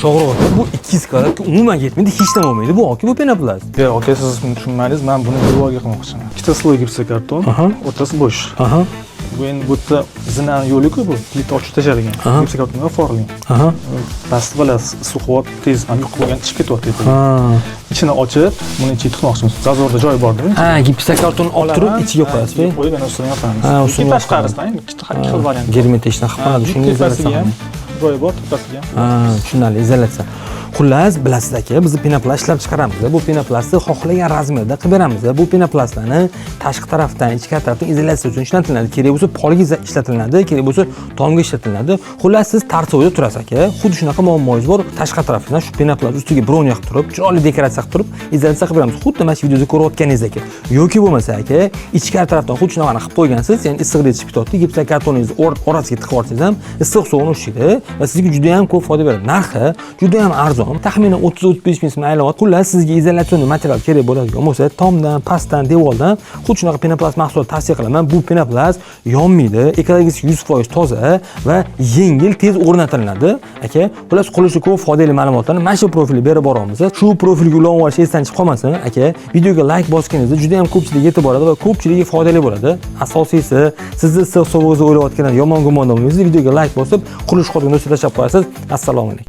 Sho'g'rog'da bu 200 kvadratga umuman yetmaydi, hech nima bo'lmaydi. Bu yoki bu penoplast. Yo'q, aka, siz buni tushunmadingiz. Men buni devorga qilmoqchiman. Ikkita sloy gipsokarton, o'rtasi bo'sh. Bu endi bu yerda zinani yo'li-ku bu. Plita ochib tashlangan. Gipsokartonga forilgan. Pasti bilasiz, suhvat tez ham yo'q bo'lgan chiqib ketyapti. Ichini ochib, buni ichiga tiqmoqchimiz. Zazorda joy bor-da. Gipsokarton olib turib ichiga qo'yasiz. Qo'yib ana ustini yopamiz. Ustini tashqarisidan ikkita xil variant. Germetechdan qiladi. Shunga izolyatsiya ham. Joyi bor, tepasiga ham. Tushunarli, izolyatsiya. Xullas, bilasiz aka, biz penoplast ishlab chiqaramiz. Bu penoplastni xohlagan razmerda qilib beramiz. Bu penoplastlarni tashqi tarafdan, ichki tarafdan izolyatsiya uchun ishlatiladi. Kerak bo'lsa polga ishlatiladi, kerak bo'lsa tomga ishlatiladi. Xullas, siz tartibida turasiz aka. Xuddi shunaqa muammongiz bor. Tashqi tarafdan shu penoplast ustiga bron yoqib turib, chiroyli dekoratsiya qilib turib, izolyatsiya qilib beramiz. Xuddi mana shu videoda ko'rayotganingiz aka. Yoki bo'lmasa aka, ichki tarafdan xuddi shunaqani qilib qo'ygansiz, ya'ni issiqda chiqib ketadi. Gipsokartoningizni orasiga tiqib yuborsangiz ham issiq suvni ushlaydi va sizga juda ham ko'p foyda beradi. Narxi juda ham arzon. Taxminan 30-35 ming so'm aylanadi. Xullas, sizga izolyatsiya material kerak bo'ladigan bo'lsa, tomdan, pastdan, devordan xuddi shunaqa penoplast mahsulot tavsiya qilaman. Bu penoplast yonmaydi, ekologik 100% toza va yengil, tez o'rnatiladi. Aka, xullas qurilishi ko'p foydali ma'lumotlarni mana shu profilga berib boramiz. Shu profilga ulanib olish esdan chiqib qolmasin. Aka, videoga like bosganingizda juda ham ko'pchilik yetib boradi va ko'pchiligiga foydali bo'ladi. Asosiysi, sizni issiq sovuqni o'ylayotganlar yomon gumonda bo'lmaysiz. Videoga like bosib, qurilish qolgan do'stlarga tashlab qo'yasiz. Assalomu alaykum.